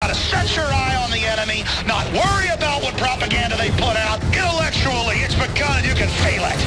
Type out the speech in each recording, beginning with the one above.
to set your eye on the enemy, not worry about what propaganda they put out. Intellectually, it's begun. You can feel it.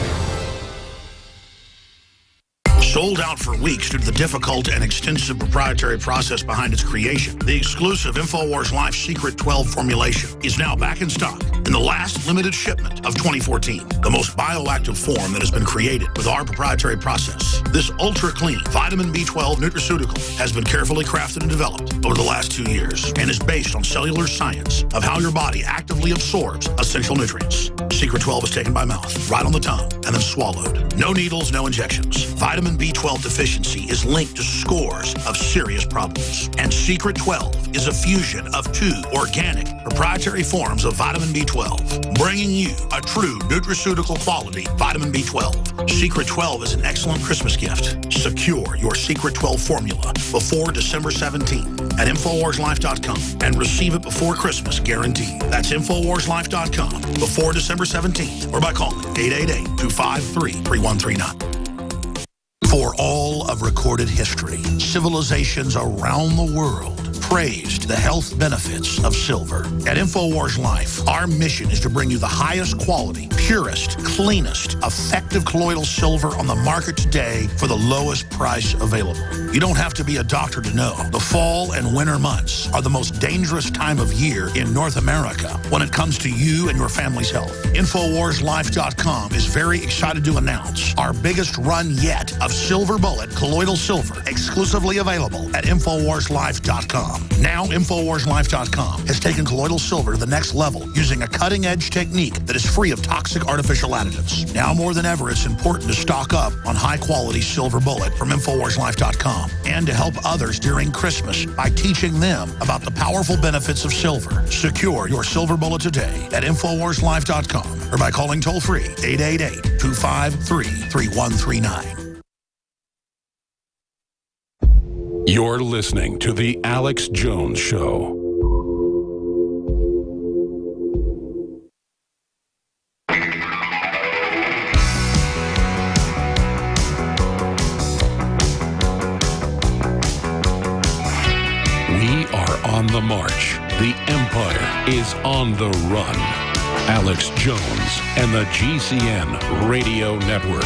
Sold out for weeks due to the difficult and extensive proprietary process behind its creation, the exclusive InfoWars Life Secret 12 formulation is now back in stock in the last limited shipment of 2014. The most bioactive form that has been created with our proprietary process. This ultra-clean vitamin B12 nutraceutical has been carefully crafted and developed over the last 2 years and is based on cellular science of how your body actively absorbs essential nutrients. Secret 12 is taken by mouth, right on the tongue, and then swallowed. No needles, no injections. Vitamin B12 deficiency is linked to scores of serious problems. And Secret 12 is a fusion of 2 organic proprietary forms of vitamin B12, bringing you a true nutraceutical quality vitamin B12. Secret 12 is an excellent Christmas gift. Secure your Secret 12 formula before December 17th at InfoWarsLife.com and receive it before Christmas guaranteed. That's InfoWarsLife.com before December 17th or by calling 888-253-3139. For all of recorded history, civilizations around the world praised the health benefits of silver. At InfoWars Life, our mission is to bring you the highest quality, purest, cleanest, effective colloidal silver on the market today for the lowest price available. You don't have to be a doctor to know. The fall and winter months are the most dangerous time of year in North America when it comes to you and your family's health. InfoWarsLife.com is very excited to announce our biggest run yet of Silver Bullet colloidal silver, exclusively available at InfoWarsLife.com. Now, InfoWarsLife.com has taken colloidal silver to the next level using a cutting-edge technique that is free of toxic artificial additives. Now more than ever, it's important to stock up on high-quality silver bullet from InfoWarsLife.com and to help others during Christmas by teaching them about the powerful benefits of silver. Secure your silver bullet today at InfoWarsLife.com or by calling toll-free 888-253-3139. You're listening to The Alex Jones Show. We are on the march. The Empire is on the run. Alex Jones and the GCN Radio Network.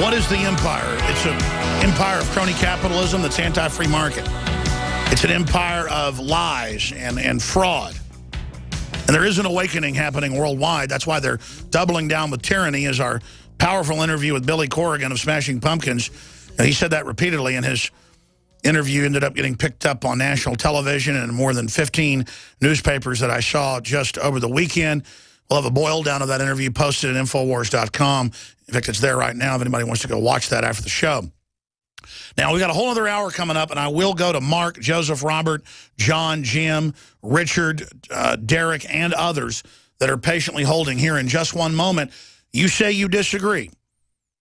What is the empire? It's an empire of crony capitalism that's anti-free market. It's an empire of lies and fraud. And there is an awakening happening worldwide. That's why they're doubling down with tyranny, as our powerful interview with Billy Corrigan of Smashing Pumpkins. And he said that repeatedly, and his interview ended up getting picked up on national television and more than 15 newspapers that I saw just over the weekend. We'll have a boil down of that interview posted at Infowars.com. In fact, it's there right now if anybody wants to go watch that after the show. Now, we got a whole other hour coming up, and I will go to Mark, Joseph, Robert, John, Jim, Richard, Derek, and others that are patiently holding here in just one moment. You say you disagree.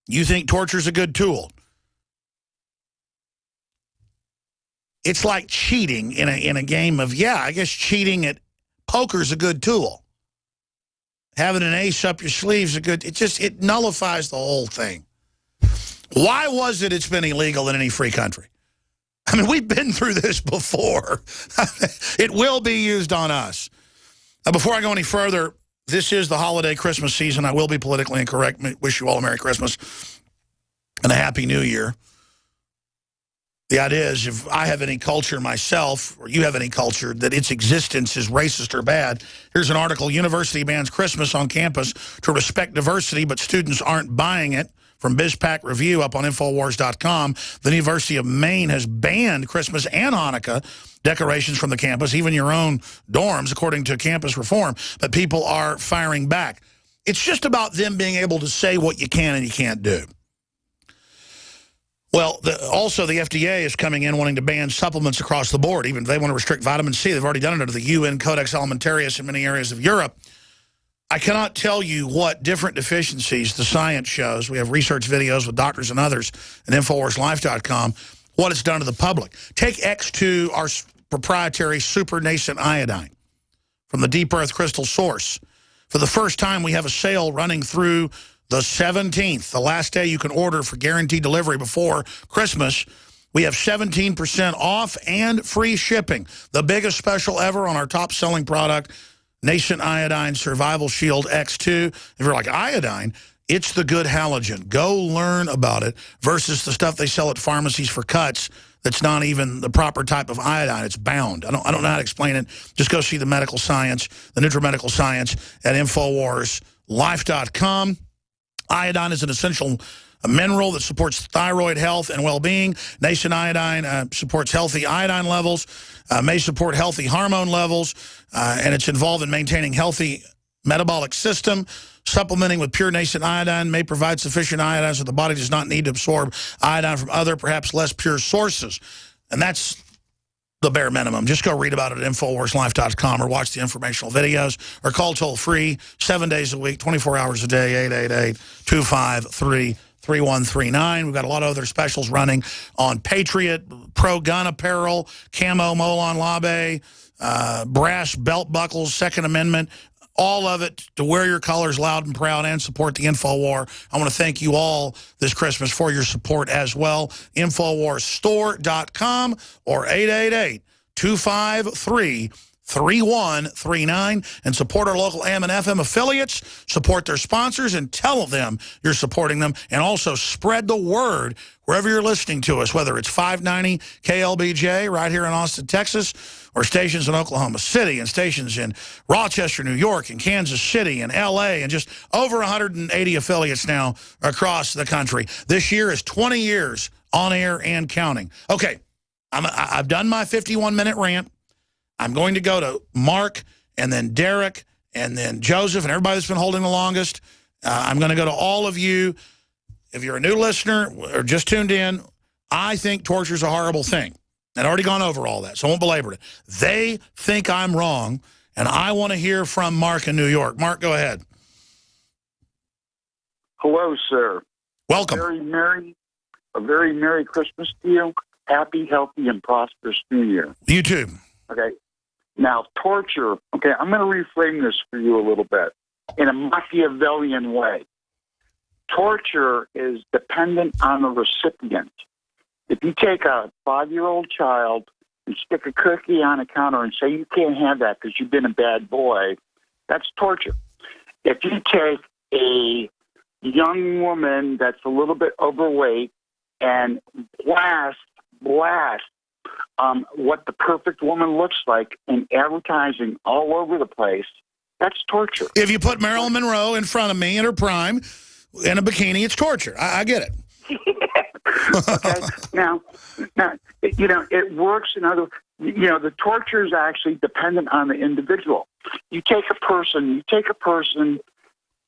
You think torture's a good tool. It's like cheating in a game of, yeah, I guess cheating at poker's a good tool. Having an ace up your sleeve's a good, it nullifies the whole thing. Why was it's been illegal in any free country? I mean, we've been through this before. It will be used on us. Now, before I go any further, this is the holiday Christmas season. I will be politically incorrect. Wish you all a Merry Christmas and a Happy New Year. The idea is, if I have any culture myself, or you have any culture, that its existence is racist or bad. Here's an article: University bans Christmas on campus to respect diversity, but students aren't buying it. From BizPack Review up on Infowars.com. The University of Maine has banned Christmas and Hanukkah decorations from the campus, even your own dorms, according to campus reform. But people are firing back. It's just about them being able to say what you can and you can't do. Well, also the FDA is coming in wanting to ban supplements across the board. Even if they want to restrict vitamin C, they've already done it under the UN Codex Alimentarius in many areas of Europe. I cannot tell you what different deficiencies the science shows. We have research videos with doctors and others at InfoWarsLife.com, what it's done to the public. Take X2, our proprietary super nascent iodine from the Deep Earth Crystal Source. For the first time, we have a sale running through the 17th, the last day you can order for guaranteed delivery before Christmas. We have 17% off and free shipping. The biggest special ever on our top-selling product, Nascent Iodine Survival Shield X2. If you're like, iodine, it's the good halogen. Go learn about it versus the stuff they sell at pharmacies for cuts that's not even the proper type of iodine. It's bound. I don't know how to explain it. Just go see the medical science, the NutriMedical Science at InfoWarsLife.com. Iodine is an essential mineral that supports thyroid health and well-being. Nascent Iodine supports healthy iodine levels, may support healthy hormone levels, and it's involved in maintaining healthy metabolic system. Supplementing with pure nascent iodine may provide sufficient iodine so the body does not need to absorb iodine from other, perhaps less pure sources. And that's the bare minimum. Just go read about it at InfoWarsLife.com or watch the informational videos or call toll-free 7 days a week, 24 hours a day, 888-253-3139. We've got a lot of other specials running on Patriot, pro-gun apparel, camo, Molon Labe, brass belt buckles, Second Amendment, all of it to wear your colors loud and proud and support the InfoWar. I want to thank you all this Christmas for your support as well. InfoWarsStore.com or 888-253-3139 and support our local AM and FM affiliates, support their sponsors, and tell them you're supporting them, and also spread the word wherever you're listening to us, whether it's 590 KLBJ right here in Austin, Texas, or stations in Oklahoma City and stations in Rochester, New York, and Kansas City and L.A., and just over 180 affiliates now across the country. This year is 20 years on air and counting. Okay, I've done my 51-minute rant. I'm going to go to Mark and then Derek and then Joseph and everybody that's been holding the longest. I'm going to go to all of you. If you're a new listener or just tuned in, I think torture is a horrible thing. I've already gone over all that, so I won't belabor it. They think I'm wrong, and I want to hear from Mark in New York. Mark, go ahead. Hello, sir. Welcome. A very Merry Christmas to you. Happy, healthy, and prosperous New Year. You too. Okay. Now, torture. Okay, I'm going to reframe this for you a little bit in a Machiavellian way. Torture is dependent on the recipient. If you take a 5-year-old child and stick a cookie on a counter and say you can't have that because you've been a bad boy, that's torture. If you take a young woman that's a little bit overweight and blast what the perfect woman looks like in advertising all over the place, that's torture. If you put Marilyn Monroe in front of me in her prime in a bikini, it's torture. I get it. Okay. Now, it works in other. The torture is actually dependent on the individual. You take a person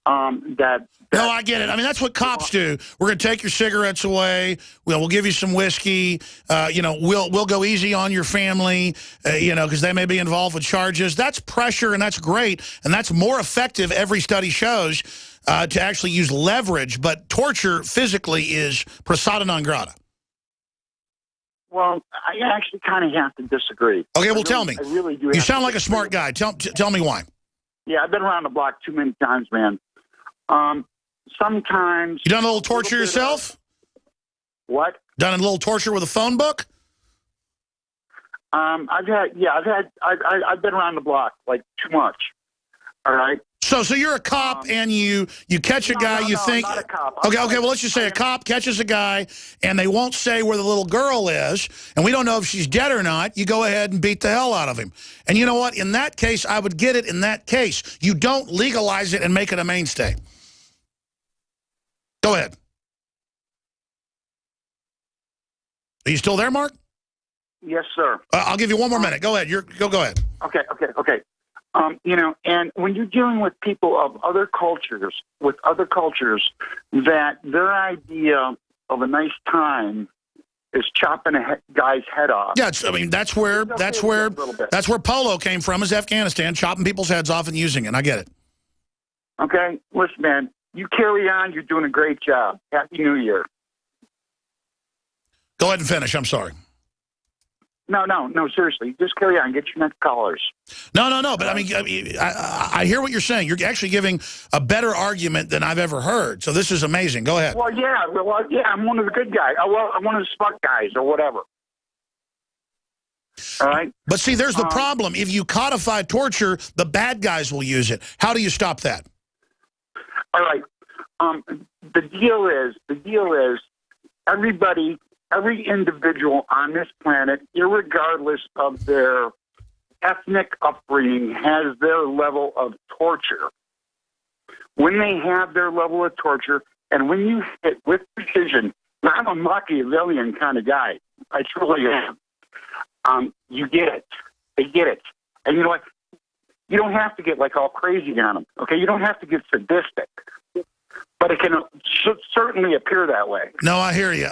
that. No, I get it. I mean, that's what cops do. We're going to take your cigarettes away. We'll give you some whiskey. We'll go easy on your family. Because they may be involved with charges. That's pressure, and that's great, and that's more effective. Every study shows. To actually use leverage, but torture physically is persona non grata. Well, I actually kind of have to disagree. Okay, well, tell me. I really do. You sound like a smart guy. Tell me why. Yeah, I've been around the block too many times, man. Sometimes... You done a little torture yourself? What? Done a little torture with a phone book? I've been around the block, like, too much. All right? So you're a cop and you catch a guy you think... I'm not a cop. Okay, well, let's just say a cop catches a guy and they won't say where the little girl is and we don't know if she's dead or not. You go ahead and beat the hell out of him. And you know what? In that case, I would get it in that case. You don't legalize it and make it a mainstay. Go ahead. Are you still there, Mark? Yes, sir. I'll give you one more minute. Go ahead. Go ahead. Okay. And when you're dealing with people of other cultures, that their idea of a nice time is chopping a guy's head off. Yeah, that's where polo came from, is Afghanistan, chopping people's heads off and using it. I get it. Okay, listen, man, you carry on. You're doing a great job. Happy New Year. Go ahead and finish. I'm sorry. No, seriously. Just carry on. Get your next callers. No. But I mean, I hear what you're saying. You're actually giving a better argument than I've ever heard. So this is amazing. Go ahead. Well, yeah. I'm one of the good guys. Well, I'm one of the smart guys or whatever. All right. But see, there's the problem. If you codify torture, the bad guys will use it. How do you stop that? All right. The deal is, every individual on this planet, irregardless of their ethnic upbringing, has their level of torture. When they have their level of torture, and when you hit with precision, I'm a Machiavellian kind of guy. I truly am. You get it. They get it. And you know what? You don't have to get like all crazy on them. Okay, you don't have to get sadistic. But it can certainly appear that way. No, I hear you.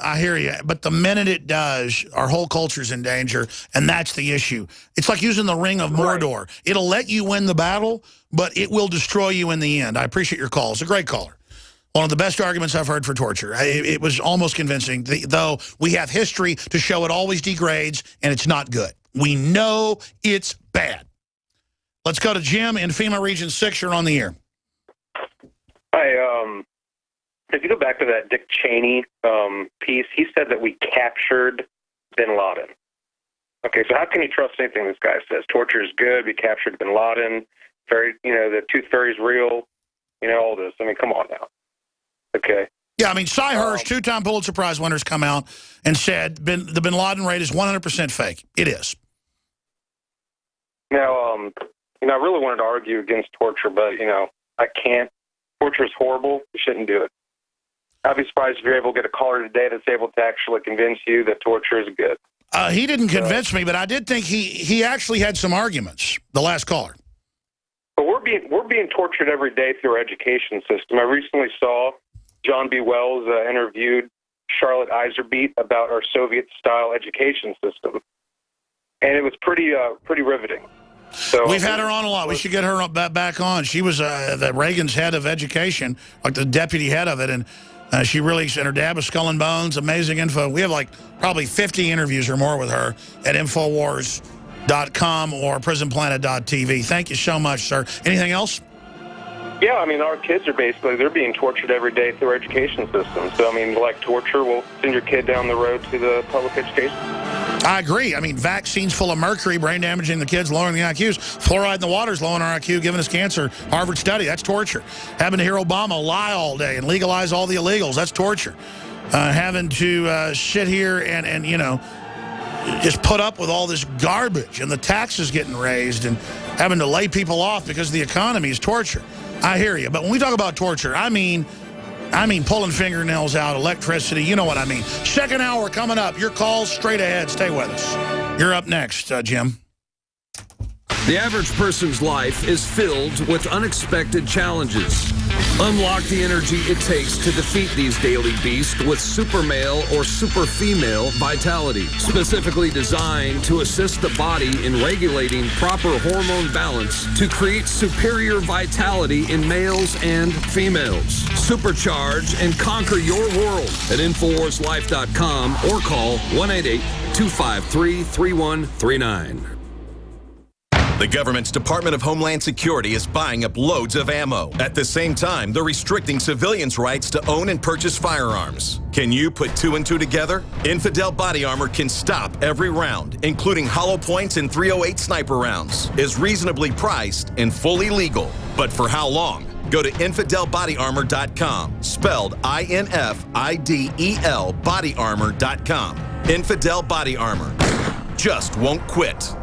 But the minute it does, our whole culture's in danger, and that's the issue. It's like using the Ring of Mordor. Right. It'll let you win the battle, but it will destroy you in the end. I appreciate your call. It's a great caller. One of the best arguments I've heard for torture. It was almost convincing, though we have history to show it always degrades, and it's not good. We know it's bad. Let's go to Jim in FEMA Region 6. You're on the air. Hi, if you go back to that Dick Cheney piece, he said that we captured bin Laden. Okay, so how can you trust anything this guy says? Torture is good. We captured bin Laden. The tooth fairy's real. All this. I mean, come on now. Okay. Yeah, I mean, Cy Hirsch, two-time Pulitzer Prize winners, come out and said the bin Laden raid is 100% fake. It is. Now, I really wanted to argue against torture, but, I can't. Torture is horrible. You shouldn't do it. I'd be surprised if you're able to get a caller today that's able to actually convince you that torture is good. He didn't convince me, but I did think he actually had some arguments, the last caller. But we're being tortured every day through our education system. I recently saw John B. Wells interviewed Charlotte Iserbeat about our Soviet-style education system, and it was pretty riveting. So we've had her on a lot. We should get her back on. She was the Reagan's head of education, like the deputy head of it, and she really, and her dad was Skull and Bones, amazing info. We have like probably 50 interviews or more with her at Infowars.com or PrisonPlanet.tv. Thank you so much, sir. Anything else? Yeah, I mean, our kids are they're being tortured every day through our education system. So, I mean, like torture, we'll send your kid down the road to the public education. I agree. I mean, vaccines full of mercury, brain damaging the kids, lowering the IQs. Fluoride in the water is lowering our IQ, giving us cancer. Harvard study, that's torture. Having to hear Obama lie all day and legalize all the illegals, that's torture. Having to sit here and just put up with all this garbage and the taxes getting raised and having to lay people off because of the economy is torture. I hear you. But when we talk about torture, I mean pulling fingernails out, electricity, you know what I mean. Second hour coming up. Your calls straight ahead. Stay with us. You're up next, Jim. The average person's life is filled with unexpected challenges. Unlock the energy it takes to defeat these daily beasts with Super Male or Super Female Vitality, specifically designed to assist the body in regulating proper hormone balance to create superior vitality in males and females. Supercharge and conquer your world at InfoWarsLife.com or call 1-888-253-3139. The government's Department of Homeland Security is buying up loads of ammo. At the same time, they're restricting civilians' rights to own and purchase firearms. Can you put two and two together? Infidel Body Armor can stop every round, including hollow points and .308 sniper rounds, is reasonably priced and fully legal. But for how long? Go to InfidelBodyArmor.com, spelled INFIDEL bodyarmor.com. Infidel Body Armor. Just won't quit.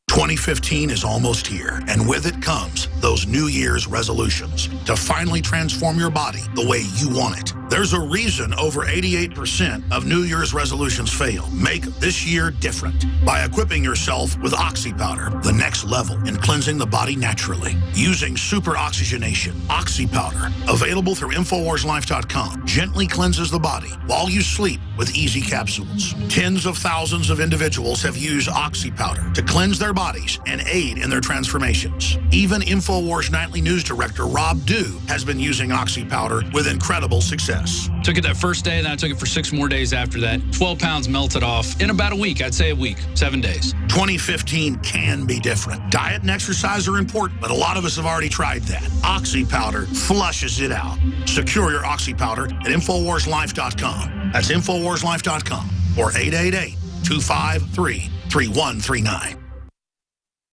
2015 is almost here, and with it comes those New Year's resolutions to finally transform your body the way you want it. There's a reason over 88% of New Year's resolutions fail. Make this year different by equipping yourself with Oxy Powder, the next level in cleansing the body naturally. Using super oxygenation, Oxy Powder, available through InfoWarsLife.com, gently cleanses the body while you sleep with easy capsules. Tens of thousands of individuals have used Oxy Powder to cleanse their bodies and aid in their transformations. Even InfoWars Nightly News Director Rob Dew has been using Oxy Powder with incredible success. Took it that first day, then I took it for 6 more days after that. 12 pounds melted off in about a week. I'd say a week, 7 days. 2015 can be different. Diet and exercise are important, but a lot of us have already tried that. Oxy Powder flushes it out. Secure your Oxy Powder at InfoWarsLife.com. That's InfoWarsLife.com or 888-253-3139.